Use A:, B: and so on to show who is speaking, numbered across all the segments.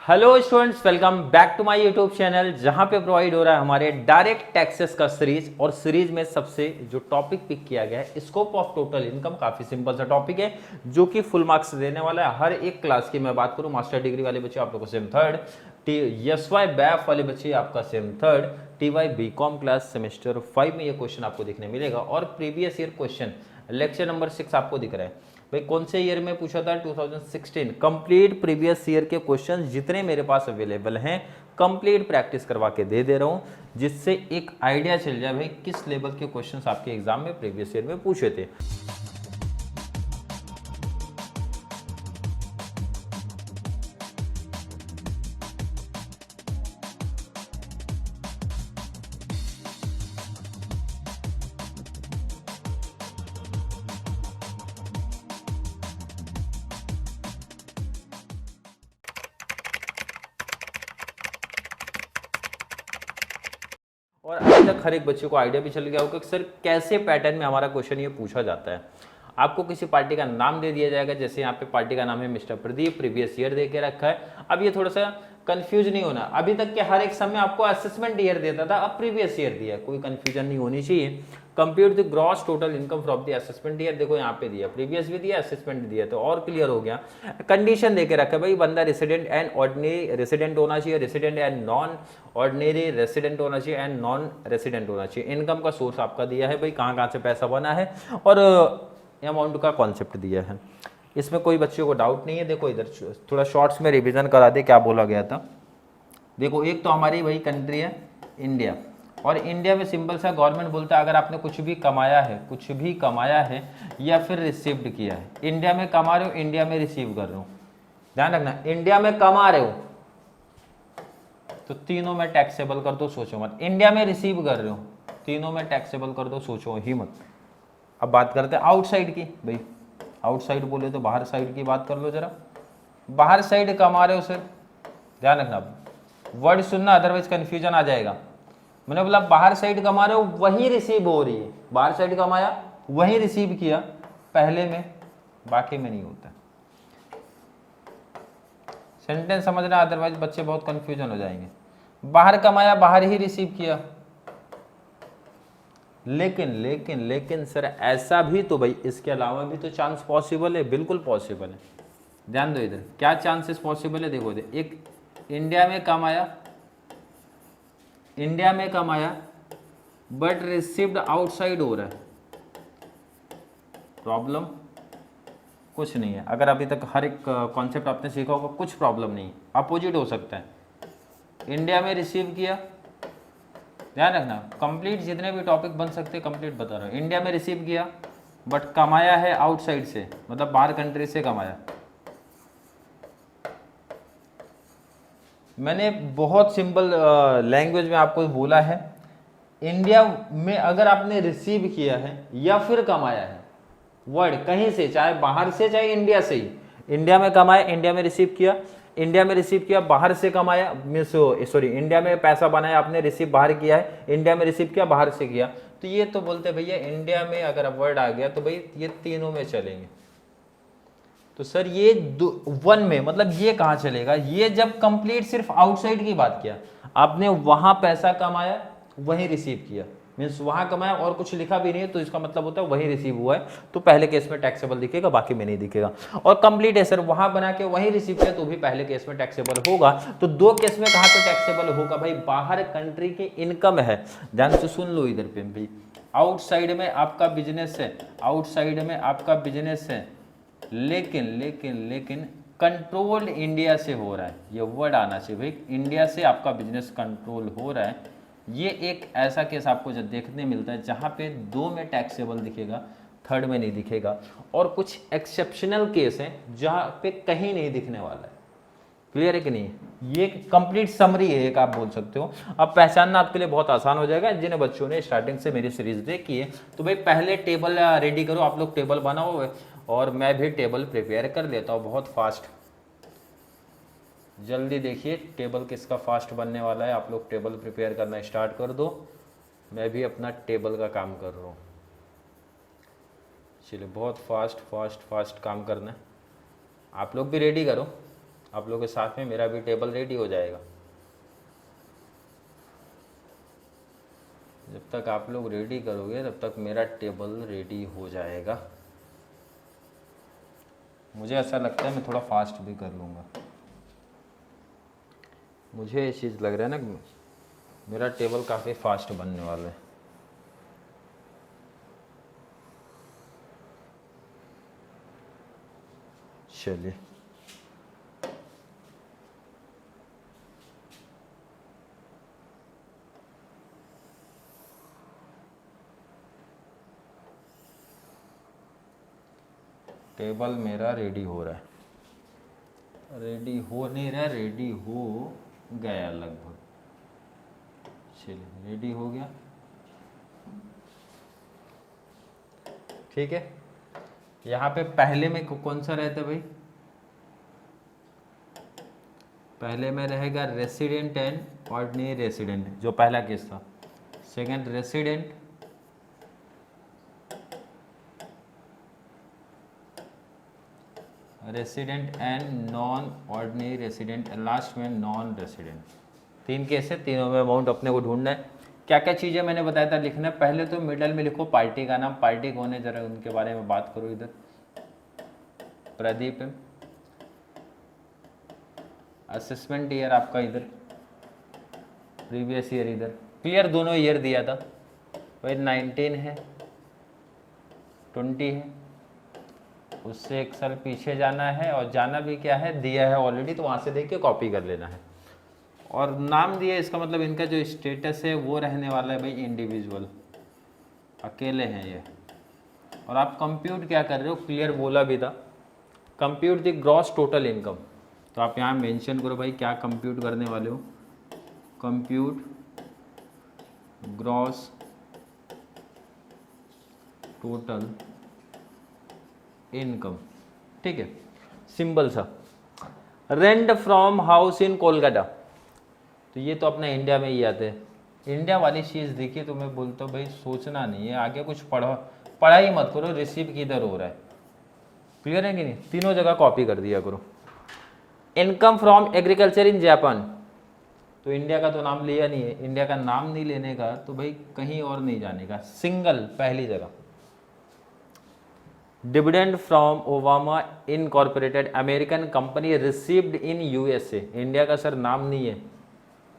A: Hello students, welcome back to my YouTube channel जहां पे provide हो रहा है हमारे डायरेक्ट टैक्सेस का सीरीज। और सीरीज में सबसे जो टॉपिक पिक किया गया है स्कोप ऑफ टोटल इनकम, काफी सिंपल सा टॉपिक है जो कि फुल मार्क्स देने वाला है हर एक क्लास की। मैं बात करूं मास्टर डिग्री वाले बच्चे आप लोगों को sem third, S Y BAF वाले बच्चे आपका sem third, T Y B com class semester 5 में ये क्वेश्चन आपको देखने मिलेगा। और previous year question lecture number 6 आपको दिख रहा है भाई कौन से ईयर में पूछा था, 2016। कंप्लीट प्रीवियस ईयर के क्वेश्चंस जितने मेरे पास अवेलेबल हैं कंप्लीट प्रैक्टिस करवा के दे रहा हूं, जिससे एक आइडिया चल जाए भाई किस लेवल के क्वेश्चंस आपके एग्जाम में प्रीवियस ईयर में पूछे थे। और अभी तक हर एक बच्चे को आइडिया भी चल गया होगा कि सर कैसे पैटर्न में हमारा क्वेश्चन ये पूछा जाता है। आपको किसी पार्टी का नाम दे दिया जाएगा, जैसे यहाँ पे पार्टी का नाम है मिस्टर प्रदीप, प्रीवियस ईयर दे के रखा है। अब ये थोड़ा सा कंफ्यूज नहीं होना, अभी तक के हर एक समय आपको असेसमेंट ईयर देता था, अब प्रीवियस ईयर दिया, कोई कंफ्यूजन नहीं होनी चाहिए। Compute the gross total income from the assessment year, देखो यहाँ पे दिया, प्रीवियस भी दिया, असेसमेंट दिया, तो और क्लियर हो गया। कंडीशन देके रखा है भाई, बंदा रेसिडेंट एंड ऑर्डिनरी रेसिडेंट होना चाहिए, resident and non ordinary resident होना चाहिए एंड नॉन रेसिडेंट होना चाहिए। इनकम का सोर्स आपका दिया है भाई, कहाँ कहाँ से पैसा बना है, और अमाउंट का कॉन्सेप्ट दिया है। इसमें कोई बच्चों को डाउट नहीं है। देखो इधर थोड़ा शॉर्ट्स में रिवीजन करा दे क्या बोला गया था। देखो एक तो हमारी वही कंट्री है इंडिया, और इंडिया में सिंपल सा गवर्नमेंट बोलता है अगर आपने कुछ भी कमाया है या फिर रिसीव्ड किया है, इंडिया में कमा रहे हो, इंडिया में रिसीव कर रहे हो, ध्यान रखना, इंडिया में कमा रहे हो तो तीनों में टैक्सेबल कर दो, सोचो मत। इंडिया में रिसीव कर रहे हो तीनों में टैक्सेबल कर दो, सोचो ही मत। अब बात करते हैं आउटसाइड की। भाई आउटसाइड बोले तो बाहर साइड की बात कर लो जरा। बाहर साइड कमा रहे हो सर, ध्यान रखना, वर्ड सुनना अदरवाइज कंफ्यूजन आ जाएगा। मैंने बोला बाहर साइड कमा रहे हो वही रिसीव हो रही है, बाहर साइड कमाया वही रिसीव किया, पहले में बाकी में नहीं होता। सेंटेंस समझना, अदरवाइज बच्चे बहुत कंफ्यूजन हो जाएंगे। बाहर कमाया बाहर ही रिसीव किया, लेकिन लेकिन लेकिन सर ऐसा भी तो भाई इसके अलावा भी तो चांस पॉसिबल है, बिल्कुल पॉसिबल है। ध्यान दो इधर क्या चांसेस पॉसिबल है, देखो इधर एक इंडिया में कमाया बट रिसीव्ड आउटसाइड हो रहा है, प्रॉब्लम कुछ नहीं है। अगर अभी तक हर एक कॉन्सेप्ट आपने सीखा होगा, कुछ प्रॉब्लम नहीं, अपोजिट हो सकता है। इंडिया में रिसीव किया, ध्यान रखना, कंप्लीट जितने भी टॉपिक बन सकते हैं कंप्लीट बता रहा हूँ। इंडिया में रिसीव किया बट कमाया है आउटसाइड से, मतलब बाहर कंट्री से कमाया। मैंने बहुत सिंपल लैंग्वेज में आपको बोला है, इंडिया में अगर आपने रिसीव किया है या फिर कमाया है, वर्ड कहीं से, चाहे बाहर से चाहे इंडिया से ही, इंडिया में कमाया, इंडिया में रिसीव किया, इंडिया में रिसीव किया, बाहर से कमाया, सॉरी इंडिया में पैसा बनाया आपने, रिसीव बाहर किया है, इंडिया में रिसीव किया, बाहर से किया, तो ये तो बोलते भैया इंडिया में अगर वर्ड आ गया तो भाई ये तीनों में चलेंगे। तो सर ये वन में मतलब ये कहाँ चलेगा, ये जब कंप्लीट सिर्फ आउटसाइड की बात किया, आपने वहां पैसा कमाया वहीं रिसीव किया, मीन्स वहां कमाया और कुछ लिखा भी नहीं है, तो इसका मतलब होता है वही रिसीव हुआ है, तो पहले केस में टैक्सेबल दिखेगा, बाकी में नहीं दिखेगा। और कंप्लीट है सर, वहां बना के वहीं रिसीव किया तो भी पहले केस में टैक्सेबल होगा। तो दो केस में कहाँ पे टैक्सेबल होगा भाई, बाहर कंट्री की इनकम है, ध्यान से सुन लो इधर पे भाई, आउटसाइड में आपका बिजनेस है, आउटसाइड में आपका बिजनेस है, लेकिन लेकिन लेकिन कंट्रोल इंडिया से हो रहा है, ये वर्ड आना चाहिए भाई, इंडिया से आपका बिजनेस कंट्रोल हो रहा है। ये एक ऐसा केस आपको जब देखने मिलता है जहां पे दो में टैक्सेबल दिखेगा, थर्ड में नहीं दिखेगा, और कुछ एक्सेप्शनल केस हैं जहां पे कहीं नहीं दिखने वाला है। क्लियर है कि नहीं, ये कंप्लीट समरी है एक, आप बोल सकते हो। अब पहचानना आपके लिए बहुत आसान हो जाएगा जिन बच्चों ने स्टार्टिंग से मेरी सीरीज देखी है। तो भाई पहले टेबल रेडी करो, आप लोग टेबल बनाओ और मैं भी टेबल प्रिपेयर कर लेता हूँ बहुत फास्ट। जल्दी देखिए टेबल किसका फास्ट बनने वाला है, आप लोग टेबल प्रिपेयर करना स्टार्ट कर दो, मैं भी अपना टेबल का काम कर रहा हूँ। चलिए बहुत फास्ट फास्ट फास्ट काम करना है, आप लोग भी रेडी करो। आप लोगों के साथ में मेरा भी टेबल रेडी हो जाएगा। जब तक आप लोग रेडी करोगे तब तक मेरा टेबल रेडी हो जाएगा। मुझे ऐसा लगता है मैं थोड़ा फास्ट भी कर लूँगा। मुझे ये चीज़ लग रहा है ना कि मेरा टेबल काफ़ी फास्ट बनने वाला है। चलिए टेबल मेरा रेडी हो रहा है, रेडी हो नहीं रहा, रेडी हो गया लगभग। चलिए रेडी हो गया, ठीक है। यहाँ पे पहले में कौन सा रहता है भाई? पहले में रहेगा रेसिडेंट एंड ऑर्डिनरी रेसिडेंट, जो पहला केस था। Second resident, resident and non ordinary resident, last में नॉन रेसिडेंट। 3 केस है, तीनों में अमाउंट अपने को ढूंढना है। क्या क्या चीज़ें मैंने बताया था लिखना है। पहले तो मिडल में लिखो पार्टी का नाम, पार्टी कौन है जरा उनके बारे में बात करो। इधर प्रदीप है, असेसमेंट ईयर आपका इधर, प्रीवियस ईयर इधर, क्लियर दोनों ईयर दिया था भाई। 19 है, 20 है, उससे 1 साल पीछे जाना है, और जाना भी क्या है दिया है ऑलरेडी, तो वहाँ से देख के कॉपी कर लेना है। और नाम दिया, इसका मतलब इनका जो स्टेटस है वो रहने वाला है भाई इंडिविजुअल, अकेले हैं ये। और आप कंप्यूट क्या कर रहे हो, क्लियर बोला भी था, compute the gross total income. तो आप यहाँ मेंशन करो भाई क्या कंप्यूट करने वाले हो। कंप्यूट ग्रॉस टोटल इनकम, ठीक है। सिंपल सा। Rent from house in Kolkata, तो ये तो अपना इंडिया में ही आते हैं। इंडिया वाली चीज़ देखिए, तो मैं बोलता हूँ भाई सोचना नहीं है, आगे कुछ पढ़ाई मत करो, रिसीव किधर हो रहा है, क्लियर है कि नहीं। तीनों जगह कॉपी कर दिया करो। Income from agriculture in Japan, तो इंडिया का तो नाम लिया नहीं है, इंडिया का नाम नहीं लेने का तो भाई कहीं और नहीं जाने का, सिंगल पहली जगह। Dividend from Obama incorporated American company received in USA, India का सर नाम नहीं है।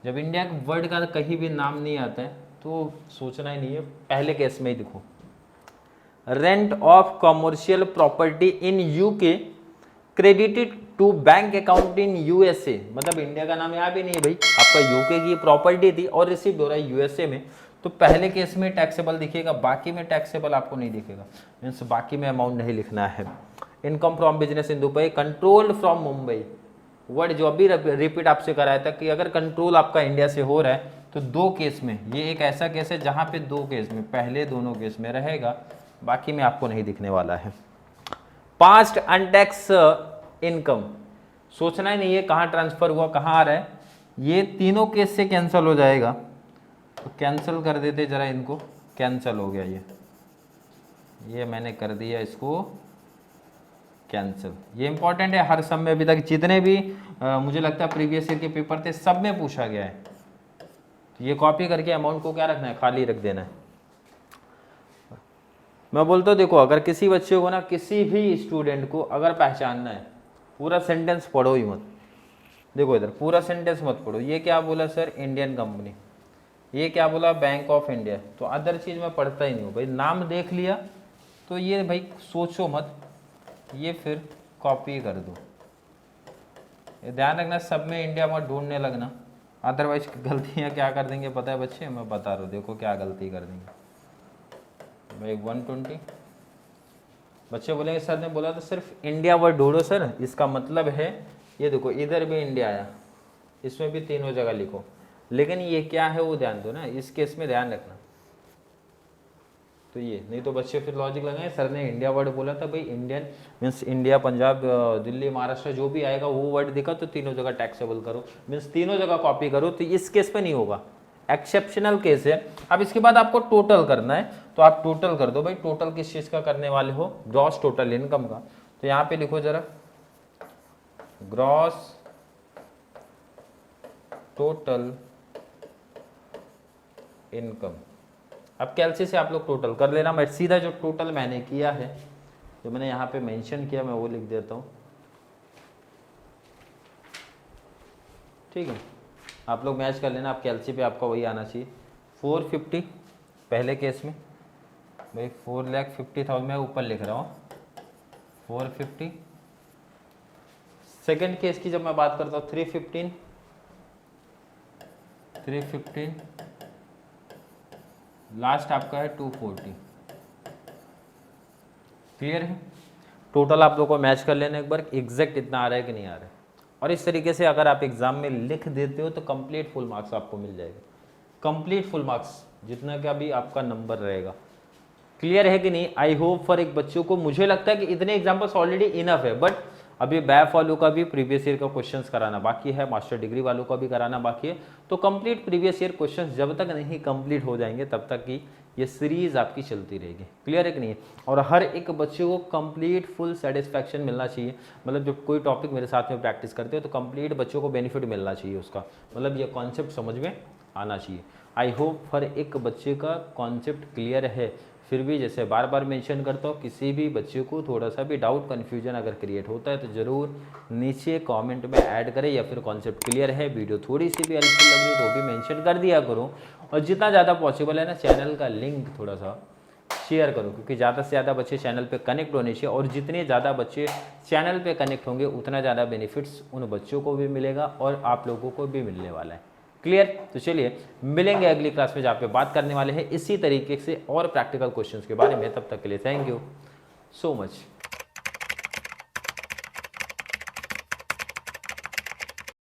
A: जब इंडिया के वर्ड का कहीं भी नाम नहीं आता है तो सोचना ही नहीं है, पहले केस में ही देखो। Rent of commercial property in UK credited to bank account in USA, मतलब इंडिया का नाम यहाँ भी नहीं है भाई, आपका यूके की प्रॉपर्टी थी और रिसीव हो रहा है यूएसए में, तो पहले केस में टैक्सेबल दिखेगा, बाकी में टैक्सेबल आपको नहीं दिखेगा, मीन्स बाकी में अमाउंट नहीं लिखना है। Income from business in Dubai, controlled from Mumbai, word जो अभी रिपीट आपसे कराया था कि अगर कंट्रोल आपका इंडिया से हो रहा है तो 2 केस में, ये एक ऐसा केस है जहाँ पे 2 केस में, पहले दोनों केस में रहेगा, बाकी में आपको नहीं दिखने वाला है। पास्ट अनटैक्स इनकम, सोचना ही नहीं है कहाँ ट्रांसफर हुआ, कहाँ आ रहा है, ये तीनों केस से कैंसिल हो जाएगा, तो कैंसिल कर देते जरा इनको, कैंसिल हो गया ये मैंने कर दिया इसको कैंसिल। ये इंपॉर्टेंट है, हर सब में अभी तक जितने भी मुझे लगता है प्रीवियस ईयर के पेपर थे सब में पूछा गया है, तो ये कॉपी करके अमाउंट को क्या रखना है, खाली रख देना है। मैं बोलता हूँ देखो, अगर किसी बच्चे को ना, किसी भी स्टूडेंट को अगर पहचानना है, पूरा सेंटेंस पढ़ो ही मत, देखो इधर पूरा सेंटेंस मत पढ़ो। ये क्या बोला सर, इंडियन कंपनी, ये क्या बोला, बैंक ऑफ इंडिया, तो अदर चीज़ मैं पढ़ता ही नहीं हूँ भाई। नाम देख लिया तो ये भाई सोचो मत, ये फिर कॉपी कर दो। ये ध्यान रखना, सब में इंडिया मत ढूंढने लगना, अदरवाइज गलतियाँ क्या कर देंगे पता है बच्चे, मैं बता रहा हूँ, देखो क्या गलती कर देंगे भाई। 120 बच्चे बोलेंगे सर ने बोला तो सिर्फ इंडिया वर्ड ढूंढो सर, इसका मतलब है ये देखो इधर भी इंडिया आया, इसमें भी तीनों जगह लिखो, लेकिन ये क्या है वो ध्यान दो ना, इस केस में ध्यान रखना। तो ये नहीं तो बच्चे फिर लॉजिक लगाए, सर ने इंडिया वर्ड बोला था भाई, Indian means India, Punjab, Delhi, Maharashtra जो भी आएगा वो वर्ड दिखा तो तीनों जगह टैक्सेबल करो, मीन्स तीनों जगह कॉपी करो, तो इस केस पे नहीं होगा, एक्सेप्शनल केस है। अब इसके बाद आपको टोटल करना है, तो आप टोटल कर दो भाई। टोटल किस चीज़ का करने वाले हो, ग्रॉस टोटल इनकम का, तो यहाँ पे लिखो जरा ग्रॉस टोटल इनकम। अब कैलसी से आप लोग टोटल कर लेना। मैं सीधा जो टोटल मैंने किया है, जो मैंने यहाँ पे मेंशन किया, मैं वो लिख देता हूँ। ठीक है, आप लोग मैच कर लेना। आप कैलसी पे आपका वही आना चाहिए 450 पहले केस में भाई, 4,50,000 मैं ऊपर लिख रहा हूँ 450। सेकेंड केस की जब मैं बात करता हूँ 315 लास्ट आपका है 240। क्लियर है? टोटल आप लोगों को मैच कर लेना एक बार, एग्जैक्ट इतना आ रहा है कि नहीं आ रहा है। और इस तरीके से अगर आप एग्जाम में लिख देते हो तो कंप्लीट फुल मार्क्स आपको मिल जाएगा, कंप्लीट फुल मार्क्स, जितना का भी आपका नंबर रहेगा। क्लियर है कि नहीं? आई होप फॉर एक बच्चों को, मुझे लगता है कि इतने एग्जाम्पल्स ऑलरेडी इनफ है, बट अभी बैफ वालों का भी प्रीवियस ईयर का क्वेश्चंस कराना बाकी है, मास्टर डिग्री वालों का भी कराना बाकी है। तो कंप्लीट प्रीवियस ईयर क्वेश्चंस जब तक नहीं कंप्लीट हो जाएंगे तब तक की ये सीरीज आपकी चलती रहेगी। क्लियर है कि नहीं? और हर एक बच्चे को कंप्लीट फुल सेटिस्फैक्शन मिलना चाहिए। मतलब जब कोई टॉपिक मेरे साथ में प्रैक्टिस करते हो तो कंप्लीट बच्चों को बेनिफिट मिलना चाहिए उसका, मतलब ये कॉन्सेप्ट समझ में आना चाहिए। आई होप हर एक बच्चे का कॉन्सेप्ट क्लियर है। फिर भी जैसे बार बार मेंशन करता हूँ, किसी भी बच्चे को थोड़ा सा भी डाउट कन्फ्यूजन अगर क्रिएट होता है तो ज़रूर नीचे कमेंट में ऐड करें, या फिर कॉन्सेप्ट क्लियर है, वीडियो थोड़ी सी भी हेल्पफुल लग रही है तो भी मेंशन कर दिया करो। और जितना ज़्यादा पॉसिबल है ना, चैनल का लिंक थोड़ा सा शेयर करो, क्योंकि ज़्यादा से ज़्यादा बच्चे चैनल पे कनेक्ट होने चाहिए। और जितने ज़्यादा बच्चे चैनल पे कनेक्ट होंगे उतना ज़्यादा बेनिफिट्स उन बच्चों को भी मिलेगा और आप लोगों को भी मिलने वाला है। क्लियर? तो चलिए मिलेंगे अगली क्लास में, जहाँ पे बात करने वाले हैं इसी तरीके से और प्रैक्टिकल क्वेश्चंस के बारे में। तब तक के लिए थैंक यू सो मच।